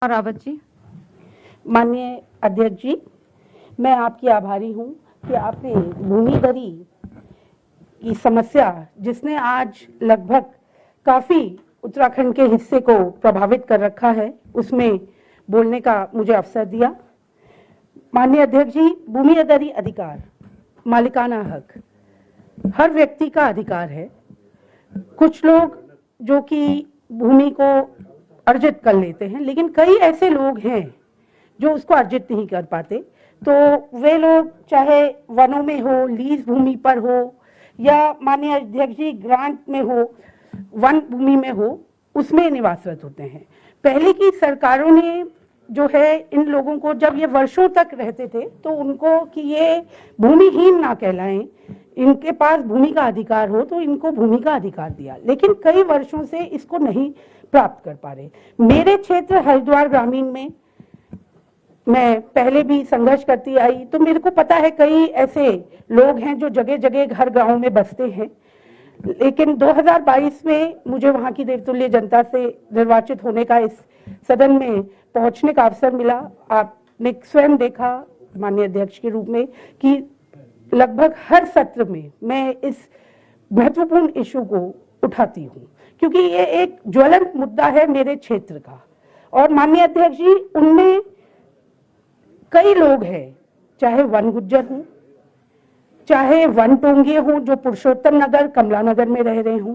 और रावत जी। माननीय अध्यक्ष जी, मैं आपकी आभारी हूं कि आपने भूमिदरी की समस्या, जिसने आज लगभग काफी उत्तराखंड के हिस्से को प्रभावित कर रखा है, उसमें बोलने का मुझे अवसर दिया। माननीय अध्यक्ष जी, भूमिदरी अधिकार मालिकाना हक हर व्यक्ति का अधिकार है। कुछ लोग जो कि भूमि को अर्जित कर लेते हैं, लेकिन कई ऐसे लोग हैं जो उसको अर्जित नहीं कर पाते। तो वे लोग चाहे वनों में हो, लीज भूमि पर हो, या माननीय अध्यक्ष जी ग्रांट में हो, वन भूमि में हो, उसमें निवासरत होते हैं। पहले की सरकारों ने जो है इन लोगों को, जब ये वर्षों तक रहते थे, तो उनको कि ये भूमिहीन ना कहलाएं, इनके पास भूमि का अधिकार हो, तो इनको भूमि का अधिकार दिया। लेकिन कई वर्षों से इसको नहीं प्राप्त कर पा रहे। मेरे क्षेत्र हरिद्वार ग्रामीण में मैं पहले भी संघर्ष करती आई, तो मेरे को पता है कई ऐसे लोग हैं जो जगह जगह घर गांव में बसते हैं। लेकिन 2022 में मुझे वहां की देवतुल्य जनता से निर्वाचित होने का, इस सदन में पहुंचने का अवसर मिला। आपने स्वयं देखा माननीय अध्यक्ष के रूप में कि लगभग हर सत्र में मैं इस महत्वपूर्ण इशू को उठाती हूँ, क्योंकि ये एक ज्वलंत मुद्दा है मेरे क्षेत्र का। और माननीय अध्यक्ष जी, उनमें कई लोग हैं, चाहे वन गुज्जर हों, चाहे वन टोंगे हों जो पुरुषोत्तम नगर कमला नगर में रह रहे हों,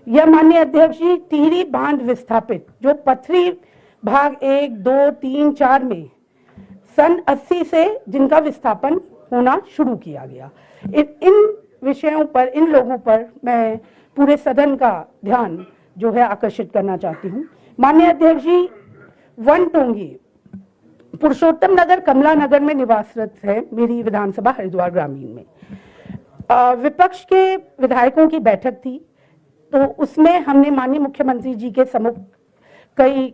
या माननीय अध्यक्ष जी टिहरी बांध विस्थापित जो पथरी भाग 1, 2, 3, 4 में सन 80 से जिनका विस्थापन होना शुरू किया गया। इन विषयों पर, इन लोगों पर मैं पूरे सदन का ध्यान जो है आकर्षित करना चाहती हूँ। माननीय अध्यक्ष जी, वन टोंगी पुरुषोत्तम नगर कमला नगर में निवासरत है मेरी विधानसभा हरिद्वार ग्रामीण में। विपक्ष के विधायकों की बैठक थी, तो उसमें हमने माननीय मुख्यमंत्री जी के सम्मुख कई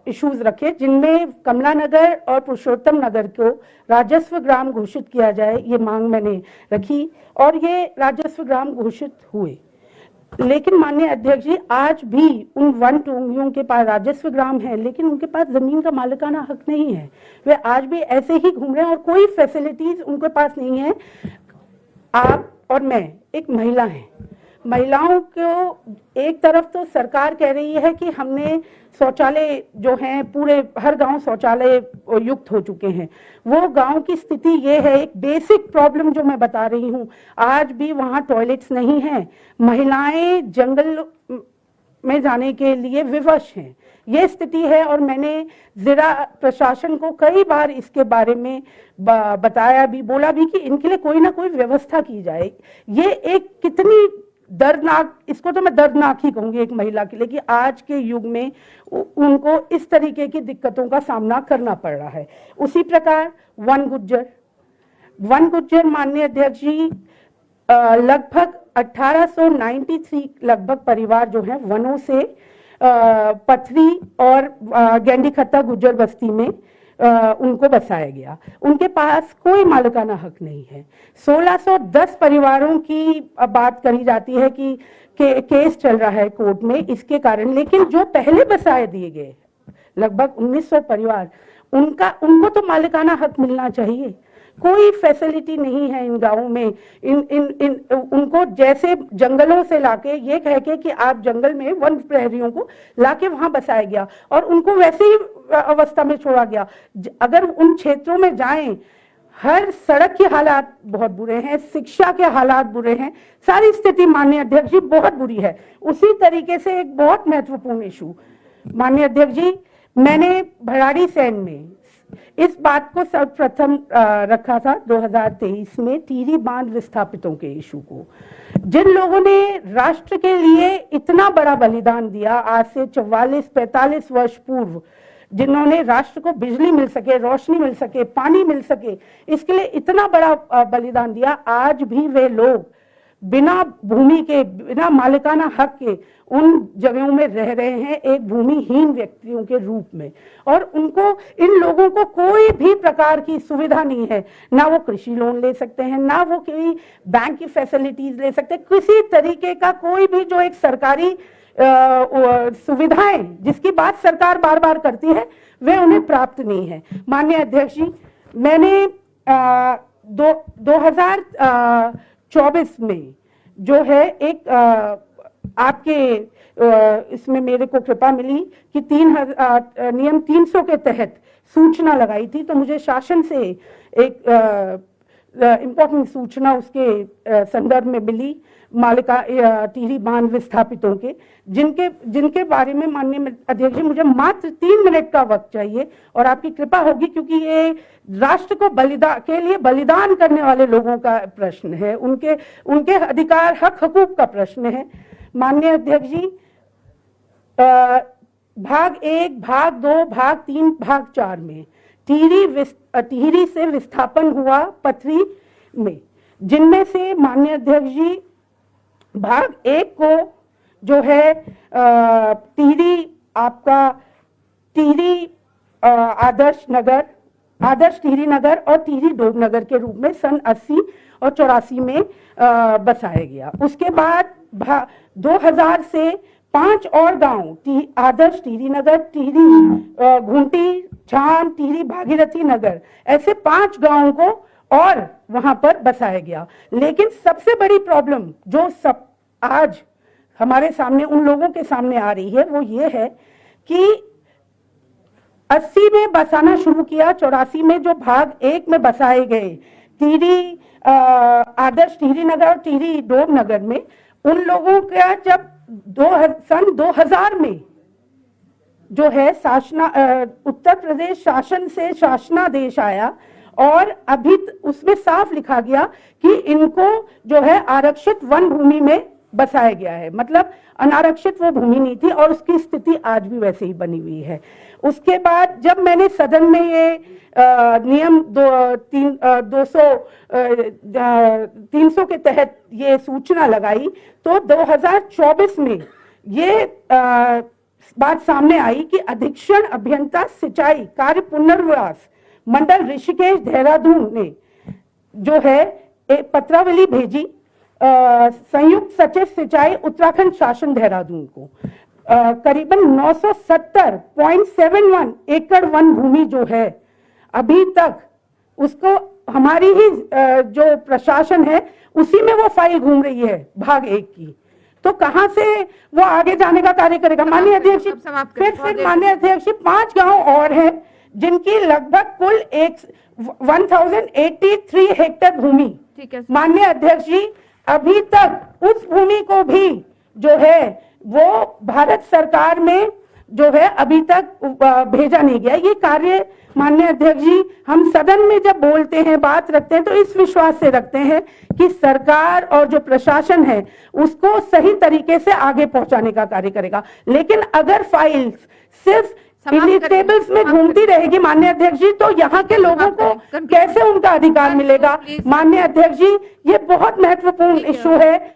इश्यूज रखे, जिनमें कमला नगर और पुरुषोत्तम नगर को राजस्व ग्राम घोषित किया जाए, ये मांग मैंने रखी और ये राजस्व ग्राम घोषित हुए। लेकिन माननीय अध्यक्ष जी, आज भी उन वन टोंगियों के पास राजस्व ग्राम है, लेकिन उनके पास जमीन का मालिकाना हक नहीं है। वे आज भी ऐसे ही घूम रहे हैं और कोई फैसिलिटीज उनके पास नहीं है। आप और मैं एक महिला हैं, महिलाओं को एक तरफ तो सरकार कह रही है कि हमने शौचालय जो हैं पूरे हर गांव शौचालय युक्त हो चुके हैं। वो गांव की स्थिति ये है, एक बेसिक प्रॉब्लम जो मैं बता रही हूँ, आज भी वहां टॉयलेट्स नहीं हैं। महिलाएं जंगल में जाने के लिए विवश हैं, ये स्थिति है। और मैंने जिला प्रशासन को कई बार इसके बारे में बताया भी, बोला भी कि इनके लिए कोई ना कोई व्यवस्था की जाए। ये एक कितनी दर्दनाक, इसको तो मैं दर्दनाक ही कहूंगी एक महिला के लिए, कि आज के युग में उनको इस तरीके की दिक्कतों का सामना करना पड़ रहा है। उसी प्रकार वन गुज्जर माननीय अध्यक्ष जी, लगभग 1893 लगभग परिवार जो है वनों से पथरी और गेंडी खत्ता गुज्जर बस्ती में उनको बसाया गया। उनके पास कोई मालिकाना हक नहीं है। 1610 परिवारों की बात करी जाती है कि केस चल रहा है कोर्ट में इसके कारण, लेकिन जो पहले बसाए दिए गए लगभग 1900 परिवार, उनको तो मालिकाना हक मिलना चाहिए। कोई फैसिलिटी नहीं है इन गांवों में। उनको जैसे जंगलों से लाके ये कह के कि आप जंगल में वन प्रहरियों को लाके वहां बसाया गया और उनको वैसे ही अवस्था में छोड़ा गया। अगर उन क्षेत्रों में जाएं, हर सड़क के हालात बहुत बुरे हैं, शिक्षा के हालात बुरे हैं, सारी स्थिति माननीय अध्यक्ष जी बहुत बुरी है। उसी तरीके से एक बहुत महत्वपूर्ण इशू माननीय अध्यक्ष जी, मैंने भराड़ी सैन में इस बात को सर्वप्रथम रखा था 2023 में, टिहरी बांध विस्थापितों के इशू को। जिन लोगों ने राष्ट्र के लिए इतना बड़ा बलिदान दिया, आज से 44-45 वर्ष पूर्व, जिन्होंने राष्ट्र को बिजली मिल सके, रोशनी मिल सके, पानी मिल सके, इसके लिए इतना बड़ा बलिदान दिया, आज भी वे लोग बिना भूमि के, बिना मालिकाना हक के उन जगहों में रह रहे हैं, एक भूमिहीन व्यक्तियों के रूप में। और उनको, इन लोगों को कोई भी प्रकार की सुविधा नहीं है, ना वो कृषि लोन ले सकते हैं, ना वो कोई बैंक की फैसिलिटीज ले सकते, किसी तरीके का कोई भी जो एक सरकारी सुविधाएं जिसकी बात सरकार बार बार करती है वे उन्हें प्राप्त नहीं है। माननीय अध्यक्ष जी, मैंने 2024 में जो है एक आपके इसमें मेरे को कृपा मिली कि नियम 300 के तहत सूचना लगाई थी, तो मुझे शासन से एक इम्पोर्टेंट सूचना उसके संदर्भ में मिली मालिका टिहरी बांध विस्थापितों के, जिनके बारे में माननीय अध्यक्ष जी मुझे मात्र 3 मिनट का वक्त चाहिए और आपकी कृपा होगी, क्योंकि ये राष्ट्र को बलिदान करने वाले लोगों का प्रश्न है, उनके अधिकार हक हकूक का प्रश्न है। माननीय अध्यक्ष जी, भाग 1, भाग 2, भाग 3, भाग 4 में टिहरी से विस्थापन हुआ पथरी में, जिनमें से माननीय अध्यक्ष जी भाग 1 को जो है टिहरी आदर्श टिहरी नगर और टिहरी डोब नगर के रूप में सन 80 और 84 में बसाया गया। उसके बाद 2000 से 5 और गांव आदर्श टिहरी नगर, टिहरी घुंटी, छान, टिहरी भागीरथी नगर, ऐसे 5 गांवों को और वहां पर बसाया गया। लेकिन सबसे बड़ी प्रॉब्लम जो आज हमारे सामने उन लोगों के सामने आ रही है वो ये है कि 80 में बसाना शुरू किया, 84 में जो भाग 1 में बसाए गए टिहरी आदर्श टिहरी नगर और टिहरी डोब नगर में, उन लोगों का जब सन 2000 में जो है उत्तर प्रदेश शासन से शासनादेश आया और अभी उसमें साफ लिखा गया कि इनको जो है आरक्षित वन भूमि में बसाया गया है, मतलब अनारक्षित वो भूमि नहीं थी और उसकी स्थिति आज भी वैसे ही बनी हुई है। उसके बाद जब मैंने सदन में ये नियम 300 के तहत ये सूचना लगाई तो 2024 में ये बात सामने आई कि अधीक्षण अभियंता सिंचाई कार्य पुनर्वास मंडल ऋषिकेश देहरादून ने जो है एक पत्रावली भेजी संयुक्त सचिव सिंचाई उत्तराखंड शासन देहरादून को, करीबन 970.71 एकड़ वन भूमि जो है अभी तक उसको हमारी ही जो प्रशासन है उसी में वो फाइल घूम रही है भाग 1 की, तो कहां से वो आगे जाने का कार्य करेगा। माननीय अध्यक्ष, फिर माननीय अध्यक्ष 5 गांव और हैं जिनकी लगभग कुल 1083 हेक्टेयर भूमि, माननीय अध्यक्ष जी अभी तक उस भूमि को भी जो है वो भारत सरकार में जो है अभी तक भेजा नहीं गया। ये कार्य माननीय अध्यक्ष जी हम सदन में जब बोलते हैं, बात रखते हैं तो इस विश्वास से रखते हैं कि सरकार और जो प्रशासन है उसको सही तरीके से आगे पहुंचाने का कार्य करेगा। लेकिन अगर फाइल्स सिर्फ टेबल्स में घूमती रहेगी माननीय अध्यक्ष जी, तो यहाँ के लोगों को कैसे उनका अधिकार मिलेगा। माननीय अध्यक्ष जी, ये बहुत महत्वपूर्ण इशू है।